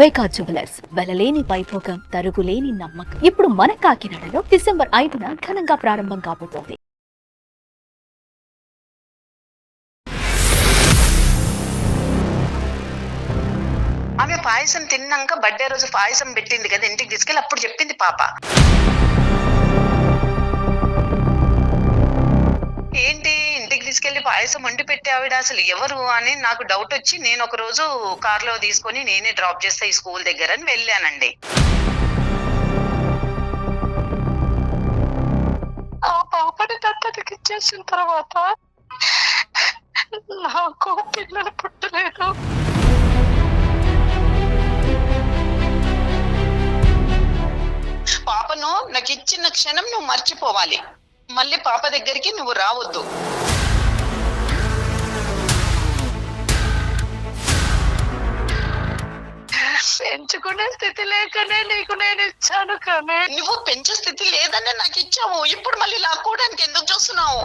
వైకా jewellers వెలలేని Vaibhogam తరుగులేని నమ్మకం. ఇప్పుడు మన కాకినాడలో డిసెంబర్ 5న ఘనంగా ప్రారంభం కాబోతోంది. ఆమె పాయసం తిన్నాక బర్త్డే రోజు పాయసం పెట్టింది కదా ఇంటికి తీసుకెళ్ళి అప్పుడు చెప్పింది పాప, ఏంటి ఇంటికి తీసుకెళ్లి పాయసం వండి పెట్టి ఆవిడ అసలు ఎవరు అని నాకు డౌట్ వచ్చి నేను ఒక రోజు కారులో తీసుకొని నేనే డ్రాప్ చేస్తా ఈ స్కూల్ దగ్గర అని వెళ్ళానండి. ఆ పాపని దత్తతకి ఇచ్చేసిన తర్వాత నాకు పిల్లలు పుట్టలేదు. పాపను నాకు ఇచ్చిన క్షణం నువ్వు మర్చిపోవాలి, మళ్ళీ పాప దగ్గరికి నువ్వు రావద్దు. పెంచుకునే స్థితి లేకనే నీకు నేను ఇచ్చాను, కానీ నువ్వు పెంచే స్థితి లేదనే నాకు ఇచ్చావు. ఇప్పుడు మళ్ళీ లాక్కోవడానికి ఎందుకు చూస్తున్నావు?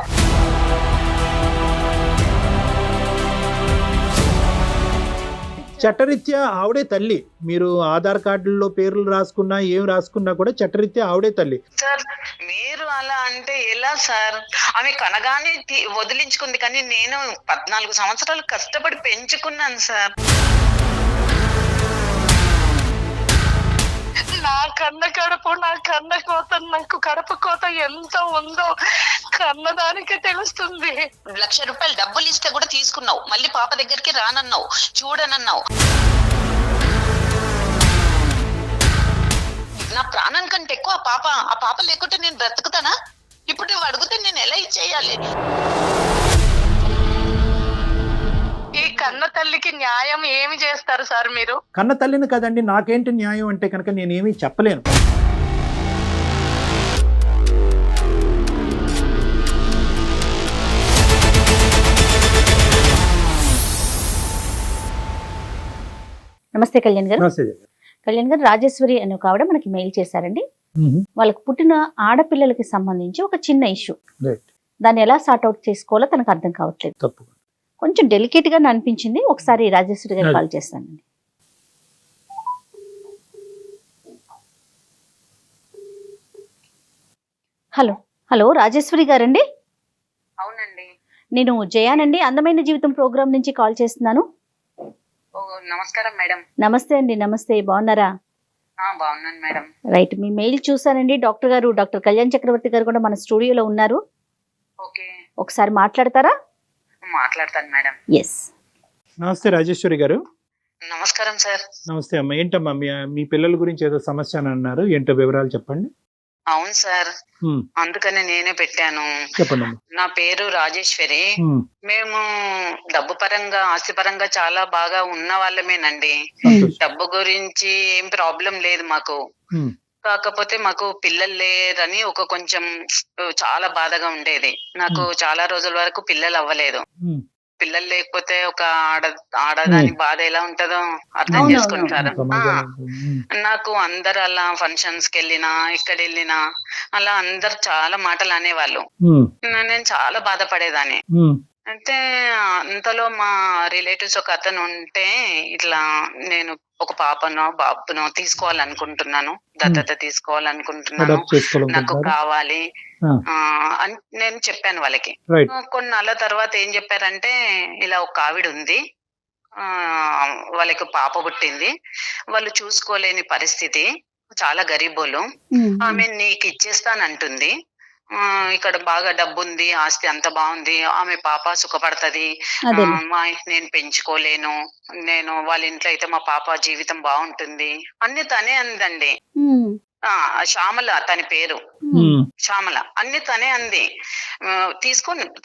చట్టరీత్యా ఆవిడే తల్లి. మీరు ఆధార్ కార్డుల్లో పేర్లు రాసుకున్నా ఏం రాసుకున్నా కూడా చట్టరీత్యా ఆవిడే తల్లి. సార్ మీరు అలా అంటే ఎలా సార్? ఆమె కనగానే వదిలించుకుంది, కానీ నేను 14 సంవత్సరాలు కష్టపడి పెంచుకున్నాను సార్. నా కన్న కడుపు, నా కన్న కోత, నాకు కడుపు కోత ఎంత ఉందో కన్నదానికే తెలుస్తుంది. 1,00,000 రూపాయలు డబ్బులు ఇస్తే కూడా తీసుకున్నావు, మళ్ళీ పాప దగ్గరికి రానన్నావు, చూడనన్నావు. నా ప్రాణం కంటే ఎక్కువ ఆ పాప లేకుంటే నేను బ్రతుకుతానా? ఇప్పుడు నువ్వు అడిగితే నేను ఎలా ఇచ్చేయాలి? ఈ కన్న తల్లికి న్యాయం ఏమి చేస్తారు సార్ మీరు? కన్న తల్లిని కదండి, నాకేంటి న్యాయం అంటే కనుక నేనేమీ చెప్పలేను. నమస్తే కళ్యాణ్ గారు. నమస్తే. కళ్యాణ్ గారు, రాజేశ్వరి అని ఒక ఆవిడ మనకి మెయిల్ చేశారండి. వాళ్ళకి పుట్టిన ఆడపిల్లలకి సంబంధించి ఒక చిన్న ఇష్యూ, దాన్ని ఎలా సార్ట్ అవుట్ చేసుకోవాలో తనకు అర్థం కావట్లేదు. తప్పు కొంచెం డెలికేట్ గా అనిపించింది. ఒకసారి రాజేశ్వరి గారు కాల్ చేస్తానండి. హలో హలో రాజేశ్వరి గారండి? అవునండి, నేను జయానండి, అందమైన జీవితం ప్రోగ్రామ్ నుంచి కాల్ చేస్తున్నాను. నమస్కారం మేడం. నమస్తే అండి. నమస్తే, బాగున్నారా? బాగున్నాను మేడం. రైట్, మీ మెయిల్ చూసానండి. డాక్టర్ కళ్యాణ్ చక్రవర్తి గారు కూడా మన స్టూడియోలో ఉన్నారు. ఓకే, ఒకసారి మాట్లాడతారా? మాట్లాడతాను మేడం. ఎస్. నమస్తే రాజేశ్వరి గారు. నమస్కారం సార్. నమస్తే అమ్మా. ఏంటమ్మా మీ పిల్లల గురించి ఏదో సమస్య అని అన్నారు, ఏంటో వివరాలు చెప్పండి. అవును సార్, అందుకని నేనే పెట్టాను. చెప్పండి. నా పేరు రాజేశ్వరి. మేము డబ్బు పరంగా, ఆస్తి పరంగా చాలా బాగా ఉన్న వాళ్ళమేనండి. డబ్బు గురించి ఏం ప్రాబ్లం లేదు మాకు. కాకపోతే మాకు పిల్లలు లేరని ఒక కొంచెం చాలా బాధగా ఉండేది. నాకు చాలా రోజుల వరకు పిల్లలు అవ్వలేదు. పిల్లలు లేకపోతే ఒక ఆడదాని బాధ ఎలా ఉంటదో అర్థం చేసుకుంటారు. నాకు అందరు అలా ఫంక్షన్స్ కి వెళ్ళినా, ఇక్కడ వెళ్ళినా అలా అందరు చాలా మాటలు అనేవాళ్ళు. నేను చాలా బాధపడేదాన్ని. అయితే అంతలో మా రిలేటివ్స్ ఒక అతను ఉంటే, ఇట్లా నేను ఒక పాపనో బాబునో తీసుకోవాలనుకుంటున్నాను, దత్తత తీసుకోవాలనుకుంటున్నాను, నాకు కావాలి అని నేను చెప్పాను వాళ్ళకి. కొన్నాళ్ళ తర్వాత ఏం చెప్పారంటే, ఇలా ఒక ఆవిడ ఉంది, వాళ్ళకి పాప పుట్టింది, వాళ్ళు చూసుకోలేని పరిస్థితి, చాలా గరీబోలు, ఆమె నీకు ఇచ్చేస్తానంటుంది, ఇక్కడ బాగా డబ్బు ఉంది, ఆస్తి అంత బాగుంది, ఆమె పాప సుఖపడుతుంది, నేను పెంచుకోలేను, నేను వాళ్ళ ఇంట్లో అయితే మా పాప జీవితం బాగుంటుంది అన్ని తనే అందండి. శ్యామల తన పేరు, శ్యామల, అన్ని తనే అంది.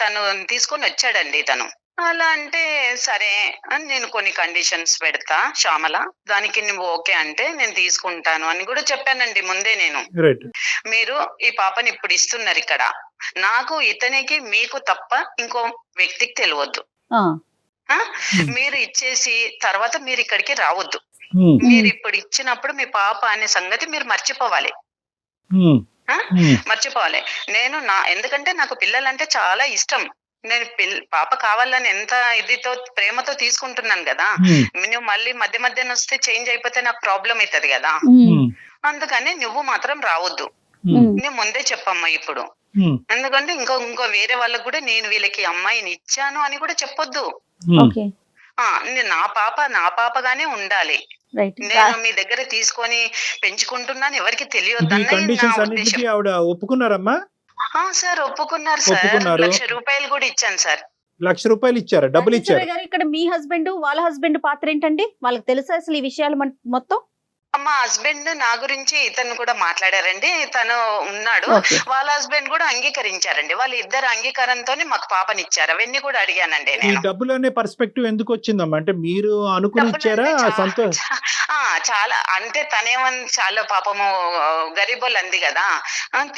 తను తీసుకొని వచ్చాడండి తను. అలా అంటే సరే అని నేను కొన్ని కండిషన్స్ పెడతా శ్యామల, దానికి నువ్వు ఓకే అంటే నేను తీసుకుంటాను అని కూడా చెప్పానండి ముందే నేను. మీరు ఈ పాపని ఇప్పుడు ఇస్తున్నారు ఇక్కడ, నాకు ఇతనికి మీకు తప్ప ఇంకో వ్యక్తికి తెలియవద్దు. మీరు ఇచ్చేసి తర్వాత మీరు ఇక్కడికి రావద్దు. మీరు ఇప్పుడు ఇచ్చినప్పుడు మీ పాప అనే సంగతి మీరు మర్చిపోవాలి. మర్చిపోవాలి. ఎందుకంటే నాకు పిల్లలంటే చాలా ఇష్టం. నేను పాప కావాలని ఎంత ఇదితో ప్రేమతో తీసుకుంటున్నాను కదా, నువ్వు మళ్ళీ మధ్య మధ్యన వస్తే చేంజ్ అయిపోతే నాకు ప్రాబ్లం అవుతుంది కదా, అందుకని నువ్వు మాత్రం రావద్దు. నేను ముందే చెప్పమ్మా ఇప్పుడు, ఎందుకంటే ఇంకో వేరే వాళ్ళకు కూడా నేను వీళ్ళకి అమ్మాయిని ఇచ్చాను అని కూడా చెప్పొద్దు. నా పాపగానే ఉండాలి. నేను మీ దగ్గర తీసుకొని పెంచుకుంటున్నాను, ఎవరికి తెలియదు. ఒప్పుకున్నారమ్మా? సార్ ఒప్పుకున్నారు సార్, ₹1,00,000 కూడా ఇచ్చాను సార్. ₹1,00,000 ఇచ్చారా? డబ్బులు ఇచ్చారు? ఇక్కడ మీ హస్బెండ్ వాళ్ళ హస్బెండ్ పాత్ర ఏంటండి? వాళ్ళకి తెలుసా అసలు ఈ విషయాలు మొత్తం? మా హస్బెండ్ నా గురించి ఇతను కూడా మాట్లాడారండి, తను ఉన్నాడు. వాళ్ళ హస్బెండ్ కూడా అంగీకరించారండి. వాళ్ళ ఇద్దరు అంగీకారంతోనే మాకు పాపనిచ్చారు. అవన్నీ కూడా అడిగానండి నేను. డబ్బులు అనే పర్స్పెక్టివ్ ఎందుకు వచ్చిందమ్మా? అంటే మీరు అనుకుని ఇచ్చారా? చాలా అంటే తనేమని చాలా పాపము గరీబోళ్ళు అంది కదా,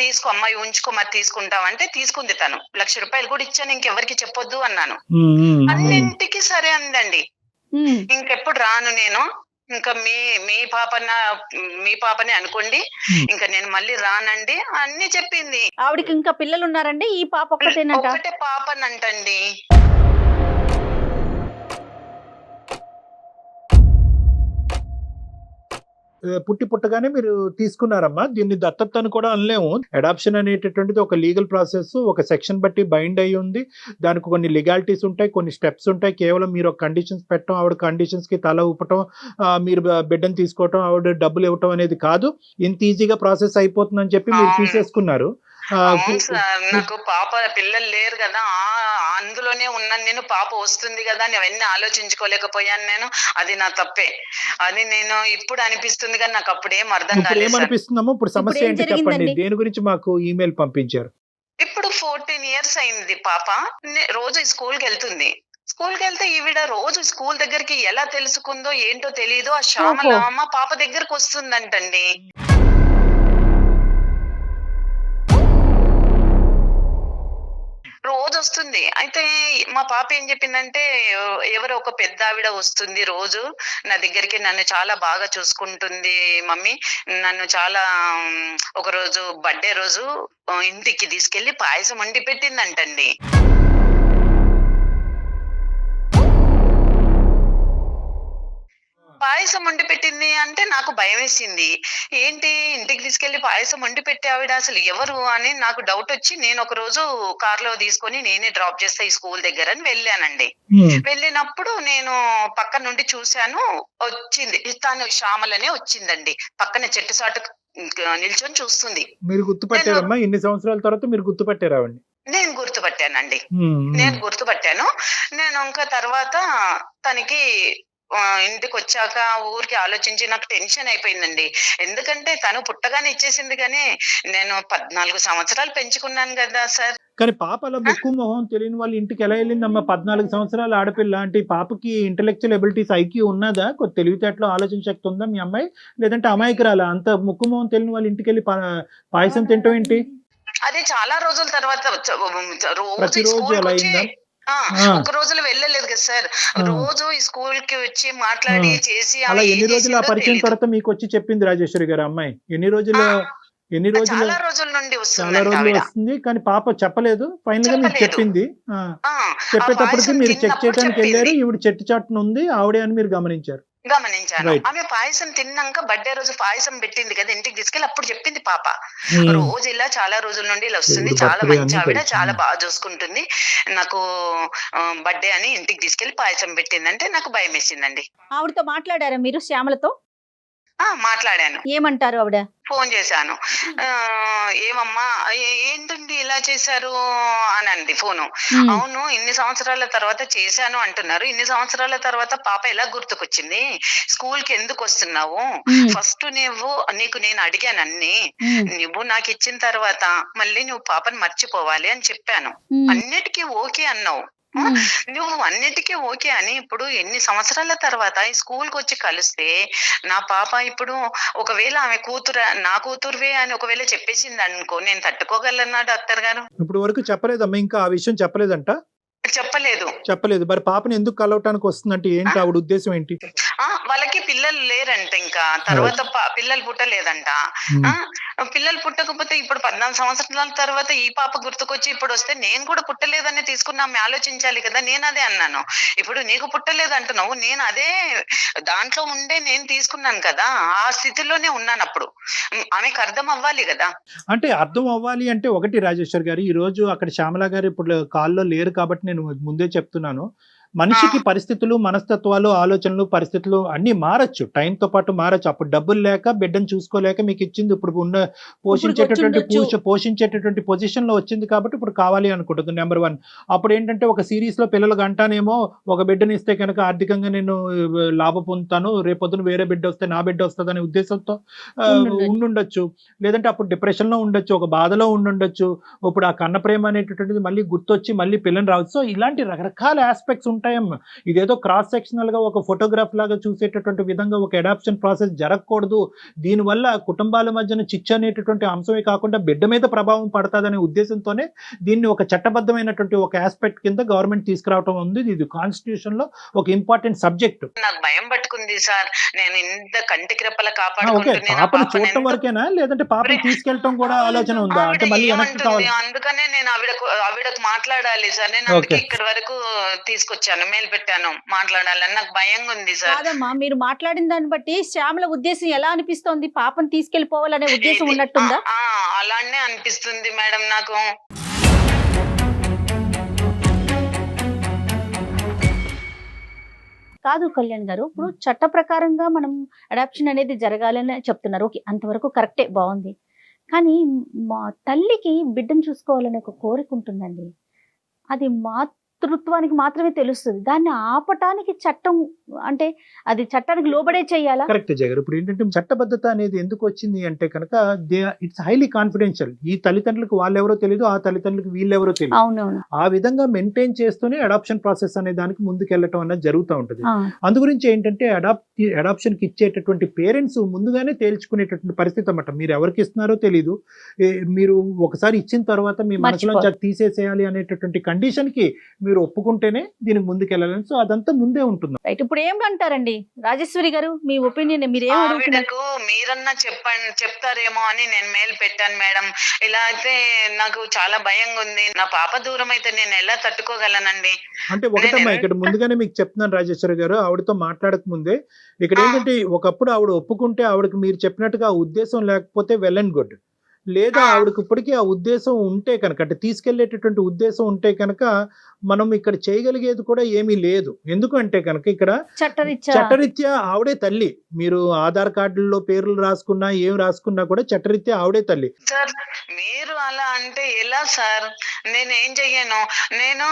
తీసుకో అమ్మాయి ఉంచుకో మరి తీసుకుంటామంటే తీసుకుంది. తను ₹1,00,000 కూడా ఇచ్చాను, ఇంకెవరికి చెప్పొద్దు అన్నాను. అన్నింటికి సరే అందండి. ఇంకెప్పుడు రాను నేను, ఇంకా మీ పాపని అనుకోండి, ఇంకా నేను మళ్ళీ రానండి అన్ని చెప్పింది. ఆవిడకి ఇంకా పిల్లలు ఉన్నారండి? ఈ పాప ఒకటే పాపనంటండి. పుట్టగానే మీరు తీసుకున్నారమ్మా. దీన్ని దత్తతను కూడా అనలేము. అడాప్షన్ అనేటటువంటిది ఒక లీగల్ ప్రాసెస్, ఒక సెక్షన్ బట్టి బైండ్ అయ్యి ఉంది. దానికి కొన్ని లీగాలిటీస్ ఉంటాయి, కొన్ని స్టెప్స్ ఉంటాయి. కేవలం మీరు ఒక కండిషన్స్ పెట్టడం, ఆవిడ కండిషన్స్ కి తల ఊపటం, మీరు బిడ్డను తీసుకోవటం, ఆవిడ డబ్బులు ఇవ్వటం అనేది కాదు. ఇంత ఈజీగా ప్రాసెస్ అయిపోతుందని చెప్పి మీరు తీసేసుకున్నారు. నాకు పాప పిల్లలు లేరు కదా, అందులోనే ఉన్నాను నేను. పాప వస్తుంది కదా అని అవన్నీ ఆలోచించుకోలేకపోయాను నేను. అది నా తప్పే. అది నేను ఇప్పుడు అనిపిస్తుంది కానీ నాకు అప్పుడేం అర్థం కాలేదు. ఏమనిపిస్తుందమ్మా ఇప్పుడు? సమస్య ఏంటి చెప్పండి. దేని గురించి మాకు ఈమెయిల్ పంపించారు? ఇప్పుడు 14 years అయింది పాప. రోజు స్కూల్ కి వెళ్తుంది. స్కూల్ కి వెళ్తే ఈవిడ రోజు స్కూల్ దగ్గరికి ఎలా తెలుసుకుందో ఏంటో తెలియదు. ఆ శ్యామలమ్మ పాప దగ్గరకు వస్తుందంటండి. రోజు వస్తుంది. అయితే మా పాప ఏం చెప్పిందంటే, ఎవరో ఒక పెద్ద ఆవిడ వస్తుంది రోజు నా దగ్గరికి, నన్ను చాలా బాగా చూసుకుంటుంది మమ్మీ, నన్ను చాలా ఒక రోజు బర్త్డే రోజు ఇంటికి తీసుకెళ్లి పాయసం వండి పెట్టిందంటండి. పాయసం వండి పెట్టింది అంటే నాకు భయం వేసింది. ఏంటి ఇంటికి తీసుకెళ్లి పాయసం వండి పెట్టే ఆవిడ అసలు ఎవరు అని నాకు డౌట్ వచ్చి, నేను ఒక రోజు కార్లో తీసుకొని నేనే డ్రాప్ చేస్తా ఈ స్కూల్ దగ్గర అని వెళ్ళానండి. వెళ్ళినప్పుడు నేను పక్క నుండి చూశాను, వచ్చింది తను శ్యామలనే వచ్చిందండి. పక్కన చెట్టు సాటు నిల్చొని చూస్తుంది. మీరు గుర్తుపట్టారమ్మా? ఎన్ని సంవత్సరాల తర్వాత మీరు గుర్తుపట్టారా? నేను గుర్తుపట్టానండి, నేను గుర్తుపట్టాను. నేను ఇంకా తర్వాత తనకి ఇంటికి వచ్చాక ఊరికి ఆలోచించి నాకు టెన్షన్ అయిపోయిందండి. ఎందుకంటే తను పుట్టగానే ఇచ్చేసింది, కానీ నేను 14 సంవత్సరాలు పెంచుకున్నాను కదా సార్. కానీ పాప అలా ముక్కు మొహం తెలియని వాళ్ళ ఇంటికి ఎలా వెళ్ళిందమ్మా? 14 సంవత్సరాల ఆడపిల్ల అంటే పాపకి ఇంటెలెక్చువల్ ఎబిలిటీస్ ఐక్యూ ఉన్నదా? తెలివితేటలో ఆలోచన శక్తి ఉందా మీ అమ్మాయి? లేదంటే అమాయకురాలా? అంత ముక్కు మొహం తెలియని వాళ్ళ ఇంటికి వెళ్ళి పాయసం తింటాం ఏంటి? అది చాలా రోజుల తర్వాత ప్రతిరోజు అలా అయిందా? ఒక రోజులో వెళ్ళలేదు కదా సార్, రోజు ఈ స్కూల్ కి వచ్చి మాట్లాడి చేసి. అలా ఎన్ని రోజులు ఆ పరిచయం తర్వాత మీకు వచ్చి చెప్పింది రాజేశ్వరి గారు అమ్మాయి? ఎన్ని రోజులు? చాలా రోజుల నుండి చాలా రోజులు వస్తుంది, కానీ పాప చెప్పలేదు. ఫైనల్ గా మీకు చెప్పింది. చెప్పేటప్పటికి మీరు చెక్ చేయడానికి వెళ్ళారు, ఈవిడ చెట్టు చాటున ఉంది ఆవిడే అని మీరు గమనించారు. ఆమె పాయసం తిన్నాక బర్త్డే రోజు పాయసం పెట్టింది కదా ఇంటికి తీసుకెళ్ళి, అప్పుడు చెప్పింది పాప, రోజు ఇలా చాలా రోజుల నుండి ఇలా వస్తుంది, చాలా మంచి ఆవిడ, చాలా బాగా చూసుకుంటుంది, నాకు బర్త్డే అని ఇంటికి తీసుకెళ్లి పాయసం పెట్టింది అంటే నాకు భయం వేసిందండి. ఆవిడతో మాట్లాడారా మీరు? శ్యామలతో మాట్లాడాను. ఏమంటారు ఆవిడ? ఫోన్ చేశాను, ఏమమ్మా ఏంటండి ఇలా చేశారు అని అంది ఫోను. అవును, ఇన్ని సంవత్సరాల తర్వాత చేశాను అంటున్నారు, ఇన్ని సంవత్సరాల తర్వాత పాప ఎలా గుర్తుకొచ్చింది, స్కూల్ కి ఎందుకు వస్తున్నావు, ఫస్ట్ నీకు నేను అడిగాను అన్ని, నువ్వు నాకు ఇచ్చిన తర్వాత మళ్ళీ నువ్వు పాపని మర్చిపోవాలి అని చెప్పాను, అన్నిటికీ ఓకే అన్నావు, నువ్వు అన్నిటికీ ఓకే అని ఇప్పుడు ఎన్ని సంవత్సరాల తర్వాత ఈ స్కూల్ కి వచ్చి కలిస్తే నా పాప ఇప్పుడు ఒకవేళ ఆమె నా కూతురువే అని ఒకవేళ చెప్పేసింది అనుకో, నేను తట్టుకోగలనా డాక్టర్ గారు? ఇప్పుడు వరకు చెప్పలేదమ్మా, ఇంకా ఆ విషయం చెప్పలేదంట? చెప్పలేదు. మరి పాపని ఎందుకు కలవటానికి వస్తుందంటే ఏంటి ఆవిడ ఉద్దేశం ఏంటి? వాళ్ళకి పిల్లలు లేరంట, ఇంకా తర్వాత పిల్లలు పుట్టలేదంట. పిల్లలు పుట్టకపోతే ఇప్పుడు 14 సంవత్సరాల తర్వాత ఈ పాప గుర్తుకొచ్చి ఇప్పుడు వస్తే నేను కూడా పుట్టలేదని తీసుకున్నా, ఆమె ఆలోచించాలి కదా. నేను అదే అన్నాను, ఇప్పుడు నీకు పుట్టలేదు అంటున్నావు, నేను అదే దాంట్లో ఉండే నేను తీసుకున్నాను కదా, ఆ స్థితిలోనే ఉన్నాను. అప్పుడు ఆమెకు అర్థం అవ్వాలి కదా. అంటే అర్థం అవ్వాలి అంటే ఒకటి రాజేశ్వర్ గారు, ఈ రోజు అక్కడ శ్యామల గారు ఇప్పుడు కాల్లో లేరు కాబట్టి నేను ముందే చెప్తున్నాను, మనిషికి పరిస్థితులు, మనస్తత్వాలు, ఆలోచనలు, పరిస్థితులు అన్ని మారచ్చు, టైంతో పాటు మారచ్చు. అప్పుడు డబ్బులు లేక బిడ్డను చూసుకోలేక మీకు ఇచ్చింది, ఇప్పుడు ఉన్న పోషించేటటువంటి పొజిషన్ లో వచ్చింది కాబట్టి ఇప్పుడు కావాలి అనుకుంటుంది. నెంబర్ 1. అప్పుడు ఏంటంటే ఒక సిరీస్ లో పిల్లలు గంటానేమో ఒక బిడ్డని ఇస్తే కనుక ఆర్థికంగా నేను లాభ పొందుతాను, రేపొద్దున వేరే బిడ్డ వస్తే నా బిడ్డ వస్తుంది అనే ఉద్దేశంతో ఉండుండొచ్చు. లేదంటే అప్పుడు డిప్రెషన్ లో ఉండొచ్చు, ఒక బాధలో ఉండుండొచ్చు. ఇప్పుడు ఆ కన్న ప్రేమ అనేటటువంటిది మళ్ళీ గుర్తొచ్చి మళ్ళీ పిల్లని రావచ్చు. సో ఇలాంటి రకరకాల ఆస్పెక్ట్స్ ఉంటాయమ్మా. ఇదేదో క్రాస్ సెక్షనల్ గా ఒక ఫోటోగ్రాఫ్ లాగా చూసేటటువంటి విధంగా ఒక అడాప్షన్ ప్రాసెస్ జరగకూడదు. దీనివల్ల కుటుంబాల మధ్యన చిచ్చు అనేటటువంటి అంశమే కాకుండా బిడ్డ మీద ప్రభావం పడుతుందనే ఉద్దేశంతోనే దీన్ని ఒక చట్టబద్ధమైనటువంటి ఒక ఆస్పెక్ట్ కింద గవర్నమెంట్ తీసుకురావడం ఉంది. ఇది కాన్స్టిట్యూషన్ లో ఒక ఇంపార్టెంట్ సబ్జెక్ట్. నాకు భయం పట్టుకుంది సార్, నేను ఇంత కంటికి రెప్పల పాపను చూడటం వరకేనా, లేదంటే పాపని తీసుకెళ్ళటం కూడా ఆలోచన ఉందా? అంటే మళ్ళీ అందుకనే నేను ఆవిడకు మాట్లాడాలి సార్, నేను అందుకే ఇక్కడ వరకు తీసుకొచ్చాను, మెయిల్ పెట్టాను, మాట్లాడాలని నాకు భయంగా ఉంది సార్. కాదమ్మా, మీరు మాట్లాడిన దాన్ని బట్టి శ్యామల ఉద్దేశం ఎలా అనిపిస్తోంది? పాపను తీసుకెళ్లిపోవాలనే ఉద్దేశం ఉన్నట్టుందా? అలానే అనిపిస్తుంది మేడం నాకు. కాదు కళ్యాణ్ గారు, ఇప్పుడు చట్ట ప్రకారంగా మనం అడాప్షన్ అనేది జరగాలని చెప్తున్నారు. ఓకే, అంతవరకు కరెక్టే, బాగుంది. కానీ మా తల్లికి బిడ్డను చూసుకోవాలనే ఒక కోరిక ఉంటుందండి. అది మాతృత్వానికి మాత్రమే తెలుస్తుంది. దాన్ని ఆపటానికి చట్టం అంటే అది చట్టానికి లోబడే చేయాలా? కరెక్ట్ జగర్. ఇప్పుడు ఏంటంటే చట్టబద్ధత అనేది ఎందుకు వచ్చింది అంటే కనుక ఇట్స్ హైలీ కాన్ఫిడెన్షియల్. ఈ తల్లిదండ్రులకు వాళ్ళెవరో తెలియదు, ఆ తల్లిదండ్రులకు వీళ్ళెవరో తెలియదు. అవునవును. ఆ విధంగా మెయింటైన్ చేస్తూనే అడాప్షన్ ప్రాసెస్ అనే దానికి ముందుకెళ్ళటం అనేది జరుగుతూ ఉంటుంది. అందు గురించి ఏంటంటే అడాప్షన్ కి ఇచ్చేటటువంటి పేరెంట్స్ ముందుగానే తేల్చుకునేటటువంటి పరిస్థితి అన్నమాట. మీరు ఎవరికి ఇస్తున్నారో తెలీదు, మీరు ఒకసారి ఇచ్చిన తర్వాత మీ మనసులో తీసేసేయాలి అనేటటువంటి కండిషన్ కి మీరు ఒప్పుకుంటేనే దీనికి ముందుకెళ్ళాలని. సో అదంతా ముందే ఉంటుంది. ఇప్పుడు ఏమంటారండి రాజేశ్వరి గారు, మీ ఒపీనియన్ మీరు ఆవిడకు మీరన్నా చెప్తారేమో అని నేను మెయిల్ పెట్టాను మేడం. ఇలా అయితే నాకు చాలా భయంగా ఉంది, నా పాప దూరం అయితే నేను ఎలా తట్టుకోగలనండి? అంటే ఒకటమ్మా, ఇక్కడ ముందుగానే మీకు చెప్తున్నాను రాజేశ్వరి గారు, ఆవిడతో మాట్లాడక ముందే ఇక్కడ ఏంటంటే ఒకప్పుడు ఆవిడ ఒప్పుకుంటే ఆవిడకి మీరు చెప్పినట్టుగా ఉద్దేశం లేకపోతే వెల్ అండ్ గుడ్, లేదా ఆవిడకి ఇప్పటికీ ఆ ఉద్దేశం ఉంటే కనుక, అంటే తీసుకెళ్లేటటువంటి ఉద్దేశం ఉంటే కనుక మనం ఇక్కడ చేయగలిగేది కూడా ఏమీ లేదు. ఎందుకంటే కనుక ఇక్కడ చట్టరీత్యా ఆవిడే తల్లి. మీరు ఆధార్ కార్డుల్లో పేర్లు రాసుకున్నా ఏం రాసుకున్నా కూడా చట్టరీత్యా ఆవిడే తల్లి. సార్ మీరు అలా అంటే ఎలా సార్? నేను ఏం చెయ్యను? నేను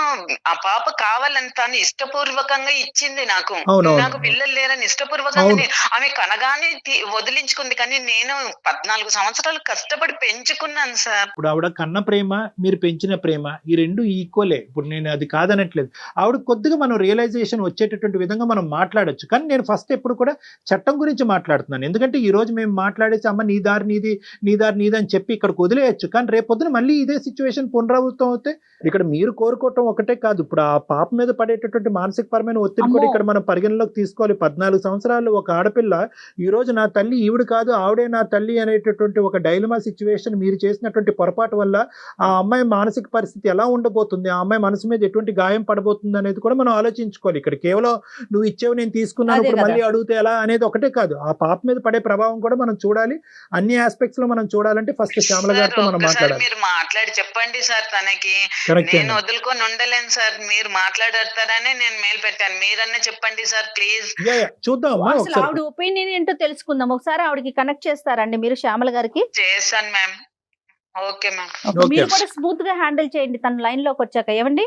ఆ పాప కావాలని తను ఇష్టపూర్వకంగా ఇచ్చింది నాకు. నాకు పిల్లలు లేరని ఇష్టపూర్వకంగా ఆమె కనగానే వదిలించుకుంది. కానీ నేను 14 సంవత్సరాలు కష్టపడి పెంచుకున్నాను సార్. ఇప్పుడు ఆవిడ కన్న ప్రేమ, మీరు పెంచిన ప్రేమ, ఈ రెండు ఈక్వలే. ఇప్పుడు నేను అది కాదనట్లేదు. ఆవిడ కొద్దిగా మనం రియలైజేషన్ వచ్చేటటువంటి విధంగా మనం మాట్లాడొచ్చు. కానీ నేను ఫస్ట్ ఎప్పుడు కూడా చట్టం గురించి మాట్లాడుతున్నాను. ఎందుకంటే ఈ రోజు మేము మాట్లాడేసి అమ్మ నీ దారి నీది, నీ దారి నీది అని చెప్పి ఇక్కడ వదిలేయచ్చు. కానీ రేపొద్దున మళ్ళీ ఇదే సిచ్యువేషన్ పునరావృతం అవుతే ఇక్కడ మీరు కోరుకోవటం ఒకటే కాదు, ఇప్పుడు ఆ పాప మీద పడేటటువంటి మానసికపరమైన ఒత్తిడి కూడా ఇక్కడ మనం పరిగణలోకి తీసుకోవాలి. 14 సంవత్సరాలు ఒక ఆడపిల్ల ఈ రోజు నా తల్లి ఈవిడ కాదు ఆవిడే నా తల్లి అనేటటువంటి ఒక డైలమా సిచ్యువేషన్ మీరు చేసినటువంటి పొరపాటు వల్ల ఆ అమ్మాయి మానసిక పరిస్థితి ఎలా ఉండబోతుంది, ఆ అమ్మాయి మనసు మీద ఎటువంటి గాయం పడబోతుంది అనేది కూడా మనం ఆలోచించుకోవాలి. ఇక్కడ కేవలం నువ్వు ఇచ్చేవు నేను తీసుకున్నాను ఇప్పుడు మళ్ళీ అడిగితే ఎలా అనేది ఒకటే కాదు, ఆ పాప మీద పడే ప్రభావం కూడా మనం చూడాలి. అన్ని ఆస్పెక్ట్స్ లో మనం చూడాలంటే ఫస్ట్ శ్యామల గారితో మనం మాట్లాడాలి. మీరు మాట్లాడి చెప్పండి సార్ తనకి, నేను వదులుకొని ఉండలేను సార్. మీరు మాట్లాడతారని నేను మెయిల్ పెట్టాను, మీరన్నా చెప్పండి సార్ ప్లీజ్. చూద్దాం ఆవిడ ఒపీనియన్ ఏంటో తెలుసుకుందాం. ఒకసారి ఆవిడకి కనెక్ట్ చేస్తారండి మీరు శ్యామల గారికి? చేస్తాను మ్యామ్. Okay ma'am. మీరు కూడా స్మూత్ గా హ్యాండిల్ చేయండి తన లైన్ లోకి వచ్చాక. ఏమండి?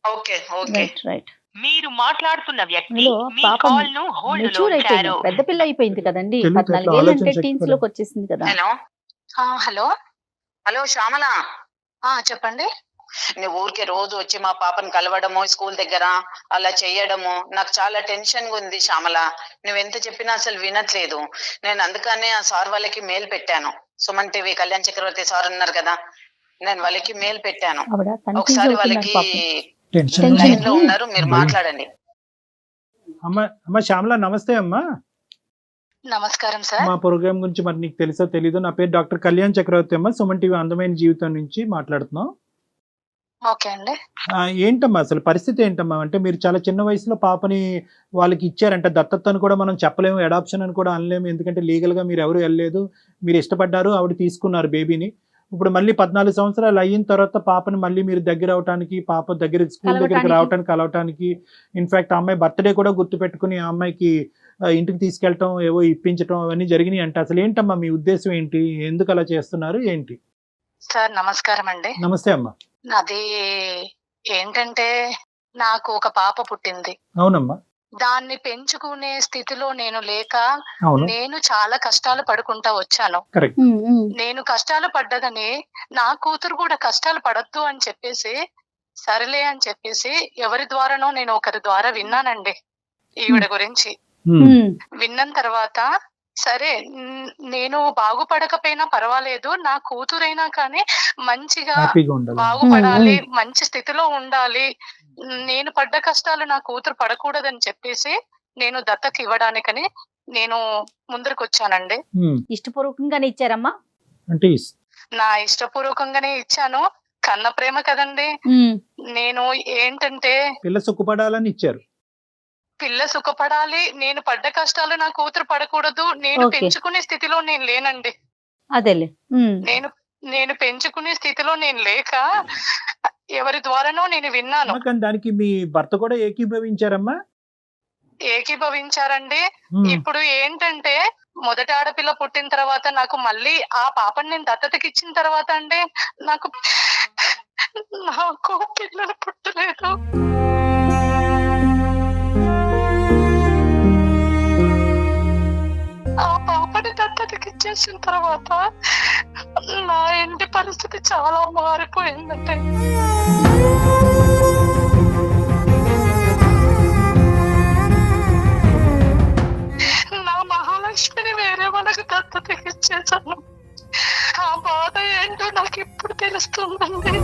Okay okay. రైట్. మీరు మాట్లాడుతున్న వ్యక్తి మీ పాపం కాల్ ను హోల్డ్ లో మెచ్యూర్ అయిపోయింది, ఉంచారు. పెద్ద పిల్ల అయిపోయింది కదండి. 14 ఏళ్ళు అంటే టీన్స్ లోకి వచ్చేసింది కదా. హలో హలో హలో శ్యామల, చెప్పండి. నువ్వు ఊరికే రోజు వచ్చి మా పాపను కలవడము, స్కూల్ దగ్గర అలా చేయడము నాకు చాలా టెన్షన్ గా ఉంది శ్యామల. నువ్వెంత చెప్పినా అసలు వినట్లేదు. నేను అందుకనే ఆ సార్ వాళ్ళకి మెయిల్ పెట్టాను. సుమన్ టీవీ కళ్యాణ్ చక్రవర్తి సార్ ఉన్నారు కదా, నేను వాళ్ళకి మెయిల్ పెట్టాను. ఒకసారి వాళ్ళకి లైన్ లో ఉన్నారు, మీరు మాట్లాడండి. అమ్మ శ్యామల నమస్తే అమ్మా. నమస్కారం సార్. మా ప్రోగ్రామ్ గురించి మరి నీకు తెలుసో తెలీదు, నా పేరు డాక్టర్ కళ్యాణ్ చక్రవర్తి అమ్మ, సుమన్ టీవీ అందమైన జీవితం నుంచి మాట్లాడుతున్నాం. ఓకే అండి. ఏంటమ్మా అసలు పరిస్థితి ఏంటమ్మా? అంటే మీరు చాలా చిన్న వయసులో పాపని వాళ్ళకి ఇచ్చారంటే దత్తత అని కూడా మనం చెప్పలేము, అడాప్షన్ అని కూడా అనలేము, ఎందుకంటే లీగల్ గా మీరు ఎవరు వెళ్ళలేదు, మీరు ఇష్టపడ్డారు, ఆవిడ తీసుకున్నారు బేబీని. ఇప్పుడు మళ్ళీ 14 సంవత్సరాలు అయిన తర్వాత పాపని మళ్ళీ మీరు దగ్గర అవటానికి, పాప దగ్గర స్కూల్ దగ్గరికి రావటానికి, కలవటానికి, ఇన్ఫాక్ట్ ఆ అమ్మాయి బర్త్డే కూడా గుర్తు పెట్టుకుని ఆ అమ్మాయికి ఇంటికి తీసుకెళ్ళటం, ఏవో ఇప్పించటం అవన్నీ జరిగినాయి అంటే అసలు ఏంటమ్మా మీ ఉద్దేశం ఏంటి? ఎందుకు అలా చేస్తున్నారు ఏంటి? సార్ నమస్కారం అండి. నమస్తే అమ్మా. అది ఏంటంటే నాకు ఒక పాప పుట్టింది. అవునమ్మా. దాన్ని పెంచుకునే స్థితిలో నేను లేక అవును, నేను చాలా కష్టాలు పడుకుంటా వచ్చాను. కరెక్ట్. నేను కష్టాలు పడ్డదని నా కూతురు కూడా కష్టాలు పడద్దు అని చెప్పేసి సరేలే అని చెప్పేసి ఎవరి ద్వారానో నేను ఒకరి ద్వారా విన్నానండి ఈవిడ గురించి. విన్న తర్వాత సరే నేను బాగుపడకపోయినా పర్వాలేదు, నా కూతురైనా కానీ మంచిగా హ్యాపీగా ఉండాలి. బాగుపడాలి, మంచి స్థితిలో ఉండాలి, నేను పడ్డ కష్టాలు నా కూతురు పడకూడదని చెప్పేసి నేను దత్తత ఇవ్వడానికని నేను ముందరకు వచ్చానండి. ఇష్టపూర్వకంగానే ఇచ్చారమ్మా? అంటే నా ఇష్టపూర్వకంగానే ఇచ్చాను. కన్న ప్రేమ కదండి. నేను ఏంటంటే పిల్ల సుఖపడాలని ఇచ్చారు. పిల్ల సుఖపడాలి, నేను పడ్డ కష్టాలు నా కూతురు పడకూడదు, నేను పెంచుకునే స్థితిలో నేను లేనండి. అదేలే. నేను పెంచుకునే స్థితిలో నేను లేక ఎవరి ద్వారానో నేను విన్నాను. కానీ దానికి మీ భర్త కూడా ఏకీభవించారమ్మా? ఏకీభవించారండి. ఇప్పుడు ఏంటంటే మొదటి ఆడపిల్ల పుట్టిన తర్వాత నాకు మళ్ళీ ఆ పాపని నేను దత్తతకి ఇచ్చిన తర్వాత అండి నాకు పిల్లలు పుట్టలేదు. ఆ పాపని దత్తతకి ఇచ్చేసిన తర్వాత నా ఇంటి పరిస్థితి చాలా మారిపోయిందంటే నా మహాలక్ష్మిని వేరే వాళ్ళకి దత్తతకి ఇచ్చేసాను. ఆ బాధ ఏంటో నాకు ఇప్పుడు తెలుస్తుందండి.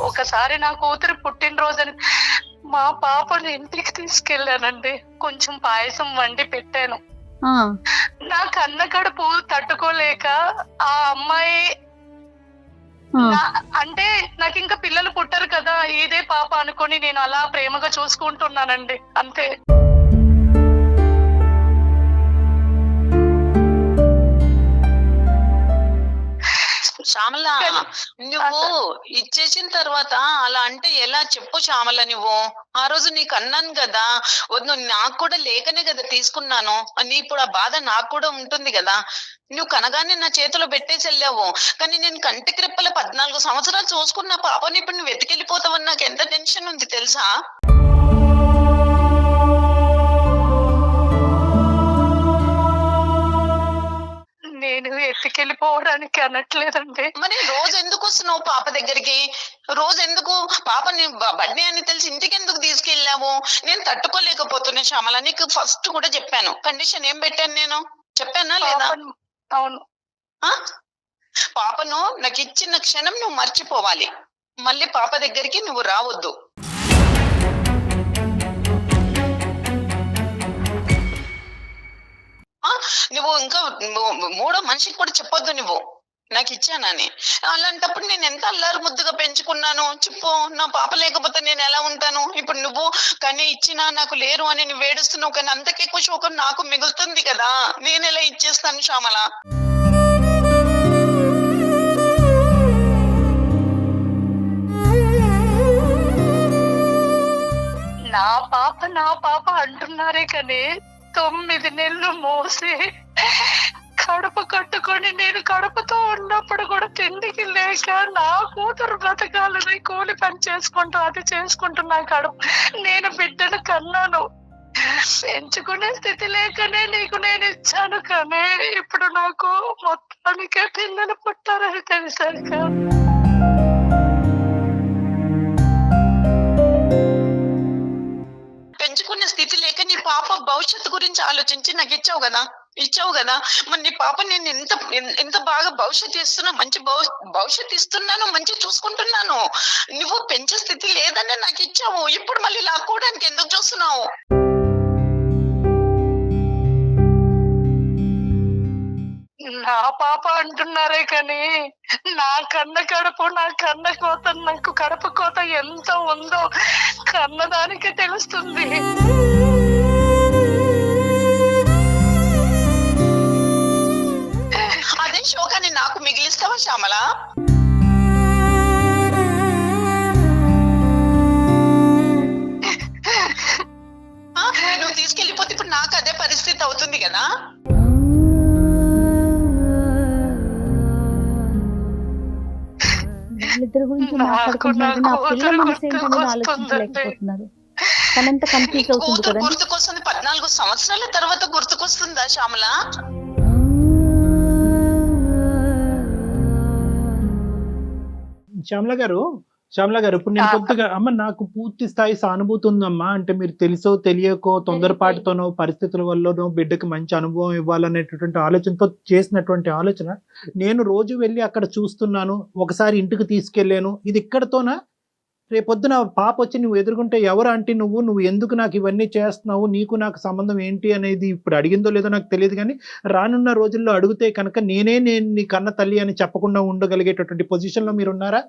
ఒకసారి నా కూతురు పుట్టినరోజని మా పాపని ఇంటికి తీసుకెళ్లానండి. కొంచెం పాయసం వండి పెట్టాను. నా కన్న కడుపు తట్టుకోలేక ఆ అమ్మాయి అంటే నాకు ఇంకా పిల్లలు పుట్టరు కదా, ఇదే పాప అనుకొని నేను అలా ప్రేమగా చూసుకుంటున్నానండి అంతే. శ్యామల, నువ్వు ఇచ్చేసిన తర్వాత అలా అంటే ఎలా చెప్పు శ్యామల? నువ్వు ఆ రోజు నీకు అన్నాను కదా, వద్దు నాకు కూడా లేకనే కదా తీసుకున్నాను అని. ఇప్పుడు ఆ బాధ నాకు కూడా ఉంటుంది కదా. నువ్వు కనగానే నా చేతిలో పెట్టేసి వెళ్ళావు, కానీ నేను కంటికి రెప్పల 14 సంవత్సరాలు చూసుకున్న పాపని ఇప్పుడు నువ్వు వెతికెళ్ళిపోతావని నాకు ఎంత టెన్షన్ ఉంది తెలుసా? నేను ఎత్తుకెళ్ళిపోవడానికి అనట్లేదండి. మరి రోజు ఎందుకు వస్తున్నావు పాప దగ్గరికి? రోజు ఎందుకు పాపని బర్త్డే అని తెలిసి ఇంటికి ఎందుకు తీసుకెళ్ళావు? నేను తట్టుకోలేకపోతున్నా శ్యామల. నీకు ఫస్ట్ కూడా చెప్పాను, కండిషన్ ఏం పెట్టాను నేను, చెప్పానా లేదా? అవును. పాపను నాకు ఇచ్చిన క్షణం నువ్వు మర్చిపోవాలి, మళ్ళీ పాప దగ్గరికి నువ్వు రావద్దు. నువ్వు ఇంకా మూడో మనిషికి కూడా చెప్పొద్దు నువ్వు నాకు ఇచ్చానని. అలాంటప్పుడు నేను ఎంత అల్లారు ముద్దుగా పెంచుకున్నాను చెప్పు. నా పాప లేకపోతే నేను ఎలా ఉంటాను? ఇప్పుడు నువ్వు కానీ ఇచ్చినా నాకు లేరు అని నువ్వు ఏడుస్తున్నావు, కానీ అంతకెక్కువ శోకం నాకు మిగులుతుంది కదా. నేను ఎలా ఇచ్చేస్తాను శ్యామల? నా పాప అంటున్నారే కానీ 9 నెలలు మోసి కడుపు కట్టుకొని నేను కడుపుతో ఉన్నప్పుడు కూడా తిండికి లేక నా కూతురు బ్రతకాలని కూలి పని చేసుకుంటూ అది చేసుకుంటూ నా కడుపు నేను బిడ్డను కన్నాను. పెంచుకునే స్థితి లేకనే నీకు నేను ఇచ్చాను, కానీ ఇప్పుడు నాకు మొత్తానికే పిల్లలు పుట్టారని తెలిసాక పెంచుకునే స్థితి లేక నీ పాప భవిష్యత్తు గురించి ఆలోచించి నాకు ఇచ్చావు కదా. ఇచ్చావు కదా, మరి నీ పాప నేను ఎంత బాగా భవిష్యత్తు ఇస్తున్నా, మంచి భవిష్యత్తు ఇస్తున్నాను, మంచి చూసుకుంటున్నాను. నువ్వు పెంచే స్థితి లేదని నాకు ఇచ్చావు, ఇప్పుడు మళ్ళీ లాక్కోవడానికి ఎందుకు చూస్తున్నావు? నా పాప అంటున్నారే కానీ నా కన్న కడుపు, నా కన్న కోత, నాకు కడుపు కోత ఎంత ఉందో కన్నదానికి తెలుస్తుంది. అదే శోకాన్ని నాకు మిగిలిస్తావా శ్యామల? నువ్వు తీసుకెళ్ళిపోతే ఇప్పుడు నాకు అదే పరిస్థితి అవుతుంది కదా. వాళ్ళిద్దరి గురించి మాట్లాడుకుంటున్నారు, నా పిల్ల మనసు ఏంటనేది ఆలోచించలేకపోతున్నారు. తనంత కన్ఫ్యూజ్ అవుతుంది కదండి. గుర్తుకొస్తుంది, 14 సంవత్సరాల తర్వాత గుర్తుకొస్తుందా శ్యామల? శ్యామల గారు ఇప్పుడు నేను కొద్దిగా అమ్మ నాకు పూర్తి స్థాయి సానుభూతి ఉందమ్మా. అంటే మీరు తెలుసో తెలియకో తొందరపాటుతోనో పరిస్థితుల వల్లనో బిడ్డకి మంచి అనుభవం ఇవ్వాలనేటటువంటి ఆలోచనతో చేసినటువంటి ఆలోచన. నేను రోజు వెళ్ళి అక్కడ చూస్తున్నాను, ఒకసారి ఇంటికి తీసుకెళ్ళాను, ఇది ఇక్కడతోనా? రేపొద్దున పాప వచ్చి నువ్వు ఎదుర్కొంటే ఎవరు ఆంటీ నువ్వు ఎందుకు నాకు ఇవన్నీ చేస్తున్నావు, నీకు నాకు సంబంధం ఏంటి అనేది ఇప్పుడు అడిగిందో లేదో నాకు తెలియదు, కానీ రానున్న రోజుల్లో అడిగితే కనుక నేను నీ కన్న తల్లి అని చెప్పకుండా ఉండగలిగేటటువంటి పొజిషన్లో మీరు ఉన్నారా?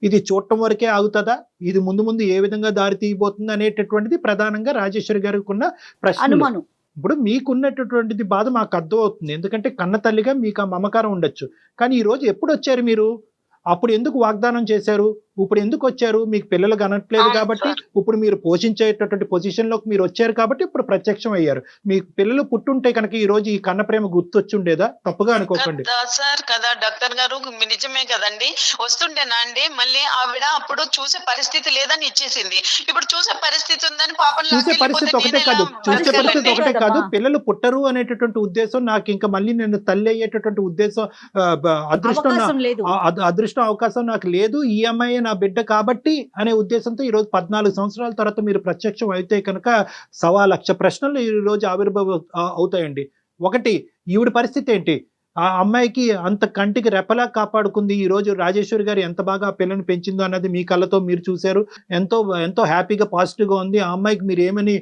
ఇది చూడటం వరకే ఆగుతుందా? ఇది ముందు ముందు ఏ విధంగా దారి తీయబోతుంది అనేటటువంటిది ప్రధానంగా రాజేశ్వరి గారికి ఉన్న ప్రశ్న. ఇప్పుడు మీకున్నటువంటిది బాధ మాకు అర్థం అవుతుంది, ఎందుకంటే కన్న తల్లిగా మీకు ఆ మమకారం ఉండొచ్చు. కానీ ఈ రోజు ఎప్పుడు వచ్చారు మీరు? అప్పుడు ఎందుకు వాగ్దానం చేశారు? ఇప్పుడు ఎందుకు వచ్చారు? మీకు పిల్లలు కనట్లేదు కాబట్టి, ఇప్పుడు మీరు పోషించేటటువంటి పొజిషన్లోకి మీరు వచ్చారు కాబట్టి ఇప్పుడు ప్రత్యక్షం అయ్యారు. మీకు పిల్లలు పుట్టుంటే కనుక ఈ రోజు ఈ కన్న ప్రేమ గుర్తొచ్చి ఉండేదా? తప్పుగా అనుకోకండి సార్. కదా డాక్టర్ గారు, నిజమే కదండి. వస్తుండేనా అండి? మళ్ళీ ఆవిడ అప్పుడు చూసే పరిస్థితి లేదని ఇచ్చేసింది, ఇప్పుడు చూసే పరిస్థితి ఉందని పాపం చూసే పరిస్థితి ఒకటే కాదు, పిల్లలు పుట్టరు అనేటటువంటి ఉద్దేశం నాకు, ఇంకా మళ్ళీ నేను తల్లి అయ్యేటటువంటి ఉద్దేశం, అదృష్టం అవకాశం నాకు లేదు. ఈ అమ్మాయి నా బిడ్డ కాబట్టి అనే ఉద్దేశంతో ఈ రోజు 14 సంవత్సరాల తర్వాత మీరు ప్రత్యక్షం అయితే కనుక 1,00,000 ప్రశ్నలు ఈ రోజు ఆవిర్భావం అవుతాయండి. ఒకటి, ఈవిడ పరిస్థితి ఏంటి? ఆ అమ్మాయికి అంత కంటికి రెపలా కాపాడుకుంది. ఈ రోజు రాజేశ్వరి గారు ఎంత బాగా ఆ పిల్లని పెంచిందో అన్నది మీ కళ్ళతో మీరు చూశారు. ఎంతో ఎంతో హ్యాపీగా పాజిటివ్గా ఉంది. ఆ అమ్మాయికి మీరు ఏమని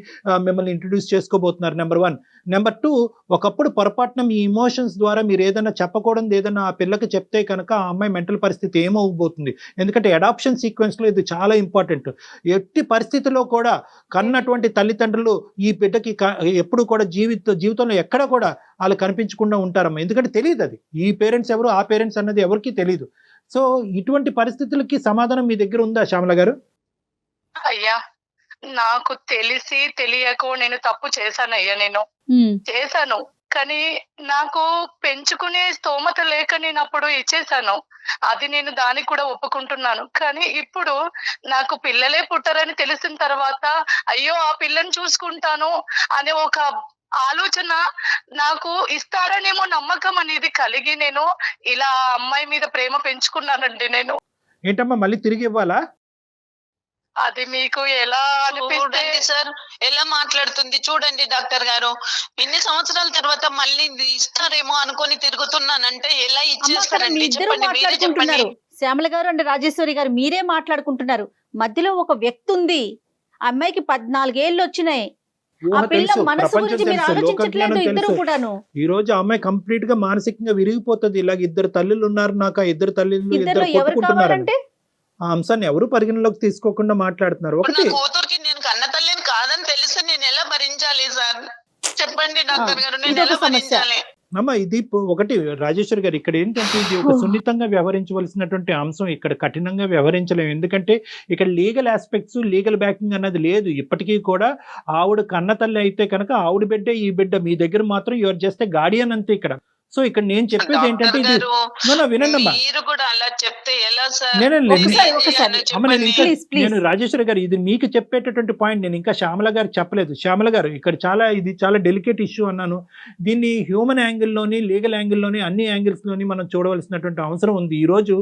మిమ్మల్ని ఇంట్రడ్యూస్ చేసుకోబోతున్నారు? నెంబర్ 1. నెంబర్ 2, ఒకప్పుడు పొరపాటున మీ ఇమోషన్స్ ద్వారా మీరు ఏదైనా చెప్పకూడదు ఏదైనా ఆ పిల్లకి చెప్తే కనుక ఆ అమ్మాయి మెంటల్ పరిస్థితి ఏమవబోతుంది? ఎందుకంటే అడాప్షన్ సీక్వెన్స్లో ఇది చాలా ఇంపార్టెంట్. ఎట్టి పరిస్థితుల్లో కూడా కన్నటువంటి తల్లిదండ్రులు ఈ బిడ్డకి ఎప్పుడు కూడా జీవితంలో ఎక్కడ కూడా వాళ్ళు కనిపించకుండా ఉంటారమ్మా. ఎందుకంటే తెలియదు అది ఈ పేరెంట్స్ ఎవరు, ఆ పేరెంట్స్ అన్నది ఎవరికి తెలియదు. సో ఇటువంటి పరిస్థితులకి సమాధానం మీ దగ్గర ఉందా శ్యామల గారు? అయ్యా, నాకు తెలిసి తెలియకో నేను తప్పు చేశానయ్యా. నేను చేశాను, కానీ నాకు పెంచుకునే స్తోమత లేక నేను అప్పుడు ఇచ్చేసాను. అది నేను దానికి కూడా ఒప్పుకుంటున్నాను. కానీ ఇప్పుడు నాకు పిల్లలే పుట్టరని తెలిసిన తర్వాత అయ్యో ఆ పిల్లని చూసుకుంటాను అనే ఒక ఆలోచన నాకు ఇస్తారనేమో నమ్మకం అనేది కలిగి నేను ఇలా అమ్మాయి మీద ప్రేమ పెంచుకున్నానండి. నేను ఏంటమ్మా మళ్ళీ తిరిగి ఇవ్వాలా? అది మీకు ఎలా అనిపిస్తే సార్, ఎలా మాట్లాడుతుంది చూడండి డాక్టర్ గారు. ఇన్ని సంవత్సరాల తర్వాత మళ్ళీ ఇస్తారేమో అనుకొని తిరుగుతున్నానంటే ఎలా ఇచ్చేస్తారండి? చెప్పండి, మీరే చెప్పండి. శ్యామల గారు అంటే రాజేశ్వరి గారు మీరే మాట్లాడుకుంటున్నారు. మధ్యలో ఒక వ్యక్తి ఉంది. అమ్మాయికి 14 ఏళ్ళు వచ్చినాయి. ఆ పిల్ల మనసు గురించి మీరు ఆలోచించట్లేదు ఇద్దరు కూడాను. ఈ రోజు అమ్మాయి కంప్లీట్ గా మానసికంగా విరిగిపోతుంది. ఇలాగ 2 తల్లులు ఉన్నారు నాకు, ఆ 2 తల్లులు కొట్టుకుంటున్నారంటే ఆ అంశాన్ని ఎవరు పరిగణలోకి తీసుకోకుండా మాట్లాడుతున్నారు. ఒకటి, కూతురికి నేను కన్న తల్లిని కాదని తెలిసి నేను ఎలా భరించాలి సార్? చెప్పండి డాక్టర్ గారు, నేను ఎలా భరించాలి? అమ్మ ఇది ఒకటి రాజేశ్వరి గారు, ఇక్కడ ఏంటంటే ఇది ఒక సున్నితంగా వ్యవహరించవలసినటువంటి అంశం. ఇక్కడ కఠినంగా వ్యవహరించలేము, ఎందుకంటే ఇక్కడ లీగల్ ఆస్పెక్ట్స్, లీగల్ బ్యాకింగ్ అన్నది లేదు. ఇప్పటికీ కూడా ఆవిడ కన్న తల్లి అయితే కనుక ఆవిడ బిడ్డ ఈ బిడ్డ, మీ దగ్గర మాత్రం యువర్ జస్ట్ గార్డియన్ అంతే ఇక్కడ. సో ఇక్కడ నేను చెప్పేది ఏంటంటే ఇది వినండమ్మా, నేను రాజేశ్వరి గారు ఇది మీకు చెప్పేటటువంటి పాయింట్ నేను ఇంకా శ్యామల గారు చెప్పలేదు. శ్యామల గారు ఇక్కడ ఇది చాలా డెలికేట్ ఇష్యూ అన్నాను. దీన్ని హ్యూమన్ యాంగిల్లోని, లీగల్ యాంగిల్లోని, అన్ని యాంగిల్స్లోని మనం చూడవలసినటువంటి అవసరం ఉంది. ఈరోజు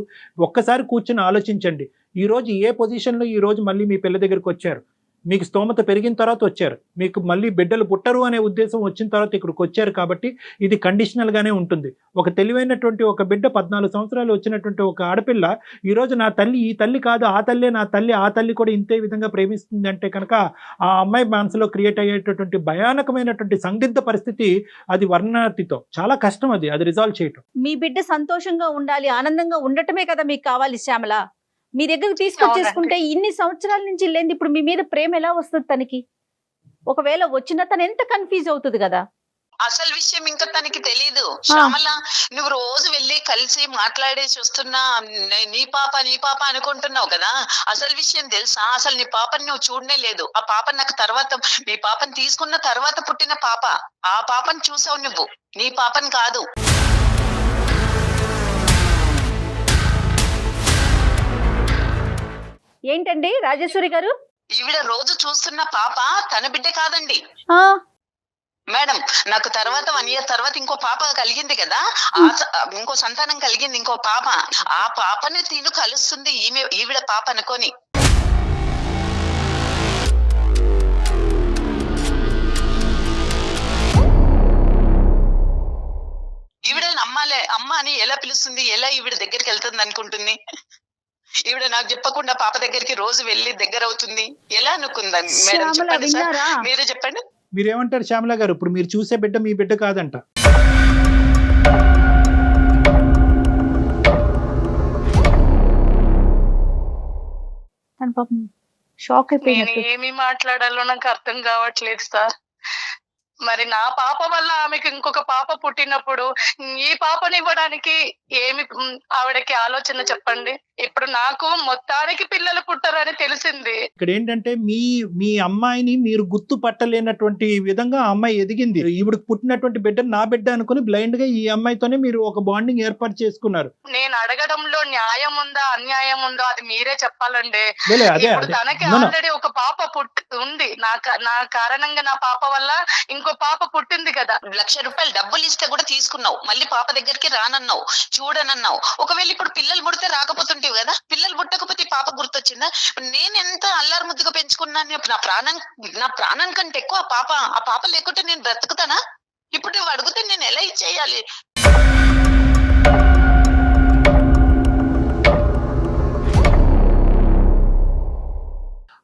ఒక్కసారి కూర్చొని ఆలోచించండి. ఈరోజు ఏ పొజిషన్లో ఈరోజు మళ్ళీ మీ పిల్ల దగ్గరికి వచ్చారు? మీకు స్తోమత పెరిగిన తర్వాత వచ్చారు, మీకు మళ్ళీ బిడ్డలు పుట్టరు అనే ఉద్దేశం వచ్చిన తర్వాత ఇక్కడికి వచ్చారు కాబట్టి ఇది కండిషనల్ గానే ఉంటుంది. ఒక తెలివైనటువంటి ఒక బిడ్డ 14 సంవత్సరాలు వచ్చినటువంటి ఒక ఆడపిల్ల ఈరోజు నా తల్లి ఈ తల్లి కాదు, ఆ తల్లే నా తల్లి, ఆ తల్లి కూడా ఇంతే విధంగా ప్రేమిస్తుంది అంటే కనుక ఆ అమ్మాయి మనసులో క్రియేట్ అయ్యేటటువంటి భయానకమైనటువంటి సందిగ్ధ పరిస్థితి అది వర్ణనాతీతం. చాలా కష్టం అది రిజాల్వ్ చేయటం. మీ బిడ్డ సంతోషంగా ఉండాలి, ఆనందంగా ఉండటమే కదా మీకు కావాలి శ్యామల. మీ దగ్గరకు తీసుకొచ్చేసుకుంటే ఇన్ని సంవత్సరాల నుంచి లేని ఇప్పుడు మీ మీద ప్రేమ ఎలా వస్తుంది తనకి? ఒకవేళ వచ్చినా తను ఎంత కన్ఫ్యూజ్ అవుతుంది కదా. అసలు విషయం ఇంకా తనకి తెలీదు. శ్యామల, నువ్వు రోజు వెళ్ళి కలిసి మాట్లాడేసి వస్తున్నా, నీ పాప అనుకుంటున్నావు కదా. అసలు విషయం తెలుసా? అసలు నీ పాపని నువ్వు చూడనే లేదు. ఆ పాప నాకు తర్వాత, మీ పాపని తీసుకున్న తర్వాత పుట్టిన పాప. ఆ పాపని చూసావు నువ్వు, నీ పాపని కాదు. ఏంటండి రాజేశ్వరి గారు? ఈవిడ రోజు చూస్తున్న పాప తన బిడ్డ కాదండి ఆ మేడం. నాకు తర్వాత 1 year తర్వాత ఇంకో పాప కలిగింది కదా, ఇంకో సంతానం కలిగింది, ఇంకో పాప. ఆ పాపని తిను కలుస్తుంది ఈవిడ పాప అనుకోని. ఈవిడ నమ్మాలే, అమ్మ అని ఎలా పిలుస్తుంది, ఎలా ఈవిడ దగ్గరికి వెళ్తుంది అనుకుంటుంది? ఈవిడ నాకు చెప్పకుండా పాప దగ్గరికి రోజు వెళ్ళి దగ్గర అవుతుంది ఎలా అనుకుందా మేడం? చెప్పండి సార్, మీరే చెప్పండి. మీరేమంటారు శ్యామల గారు? ఇప్పుడు మీరు చూసే బిడ్డ మీ బిడ్డ కాదంట. తన పాపం షాక్ నేను అయిపోయినట్టు. ఏమి మాట్లాడాలో నాకు అర్థం కావట్లేదు సార్. మరి నా పాప వల్ల ఆమెకు ఇంకొక పాప పుట్టినప్పుడు ఈ పాపని ఇవ్వడానికి ఏమి ఆవిడకి ఆలోచన చెప్పండి. ఇప్పుడు నాకు మొత్తానికి పిల్లలు పుట్టరని తెలిసింది. ఇక్కడ ఏంటంటే మీ అమ్మాయిని మీరు గుర్తుపట్టలేనటువంటి విధంగా ఆ అమ్మాయి ఎదిగింది. ఈవిడకి పుట్టినటువంటి బిడ్డ నా బిడ్డ అనుకుని బ్లైండ్ గా ఈ అమ్మాయితోనే మీరు ఒక బాండింగ్ ఏర్పాటు చేసుకున్నారు. నేను అడగడంలో న్యాయం ఉందా అన్యాయం ఉందో అది మీరే చెప్పాలండి. అదే ఇప్పుడు తనకి ఆల్రెడీ ఒక పాప ఉంది, నా కారణంగా నా పాప వల్ల ఇంకో పాప పుట్టింది కదా. 1,00,000 రూపాయలు డబ్బులు ఇస్తే కూడా తీసుకున్నావు, మళ్ళీ పాప దగ్గరికి రానన్నావు, చూడనన్నావు. ఒకవేళ ఇప్పుడు పిల్లలు పుడితే రాకపోతుంటేవి కదా, పిల్లలు పుట్టకపోతే పాప గుర్తొచ్చిందా? నేను ఎంత అల్లారు ముద్దుగా పెంచుకున్నాను, నా ప్రాణం కంటే ఎక్కువ ఆ పాప లేకుంటే నేను బ్రతుకుతానా? ఇప్పుడు నువ్వు అడిగితే నేను ఎలా ఇచ్చేయాలి?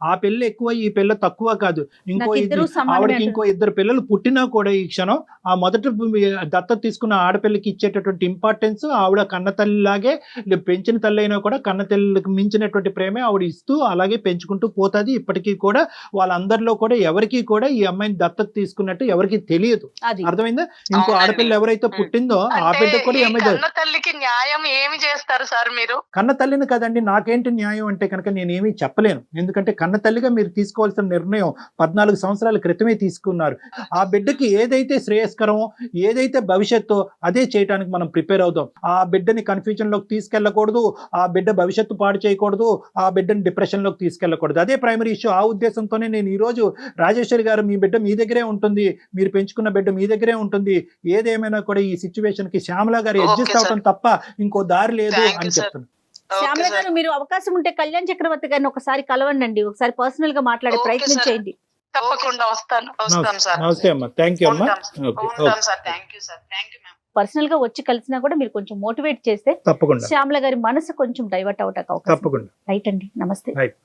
ఆ పిల్ల ఎక్కువ ఈ పిల్ల తక్కువ కాదు. ఆవిడకి ఇంకో 2 పిల్లలు పుట్టినా కూడా ఈ క్షణం ఆ మొదట దత్తత తీసుకున్న ఆడపిల్లకి ఇచ్చేటటువంటి ఇంపార్టెన్స్ ఆవిడ కన్న తల్లిలాగే, పెంచిన తల్లి అయినా కూడా కన్న తల్లికి మించినటువంటి ప్రేమే ఆవిడ ఇస్తూ అలాగే పెంచుకుంటూ పోతుంది. ఇప్పటికీ కూడా వాళ్ళందరిలో కూడా ఎవరికి కూడా ఈ అమ్మాయిని దత్తత తీసుకున్నట్టు ఎవరికి తెలియదు. అర్థమైందా? ఇంకో ఆడపిల్ల ఎవరైతే పుట్టిందో ఆ బిడ్డ కూడా ఈ అమ్మాయి. కన్న తల్లికి న్యాయం ఏమి చేస్తారు సార్ మీరు? కన్న తల్లిని కదండి, నాకేంటి న్యాయం అంటే కనుక నేనేమీ చెప్పలేను. ఎందుకంటే కన్న తల్లిగా మీరు తీసుకోవాల్సిన నిర్ణయం 14 సంవత్సరాల క్రితమే తీసుకున్నారు. ఆ బిడ్డకి ఏదైతే శ్రేయస్కరమో, ఏదైతే భవిష్యత్తు అదే చేయడానికి మనం ప్రిపేర్ అవుదాం. ఆ బిడ్డని కన్ఫ్యూజన్ లోకి తీసుకెళ్ళకూడదు, ఆ బిడ్డ భవిష్యత్తు పాడు చేయకూడదు, ఆ బిడ్డని డిప్రెషన్ లోకి తీసుకెళ్ళకూడదు. అదే ప్రైమరీ ఇష్యూ. ఆ ఉద్దేశంతోనే నేను ఈ రోజు రాజేశ్వరి గారు, మీ బిడ్డ మీ దగ్గరే ఉంటుంది, మీరు పెంచుకున్న బిడ్డ మీ దగ్గరే ఉంటుంది, ఏదేమైనా కూడా ఈ సిచ్యువేషన్ కి శ్యామల గారు అడ్జస్ట్ అవడం తప్ప ఇంకో దారి లేదు అని చెప్తున్నాను. శ్యామల గారు, మీరు అవకాశం ఉంటే కళ్యాణ్ చక్రవర్తి గారిని ఒకసారి కలవండి, ఒకసారి పర్సనల్ గా మాట్లాడే ప్రయత్నం చేయండి. తప్పకుండా వస్తాను సార్. నమస్తే అమ్మా, థ్యాంక్ యూ అమ్మా. పర్సనల్ గా వచ్చి కలిసినా కూడా మీరు కొంచెం మోటివేట్ చేస్తే తప్పకుండా శ్యామల గారి మనసు కొంచెం డైవర్ట్ అవటానికి అవకాశం. తప్పకుండా. రైట్ అండి, నమస్తే. రైట్.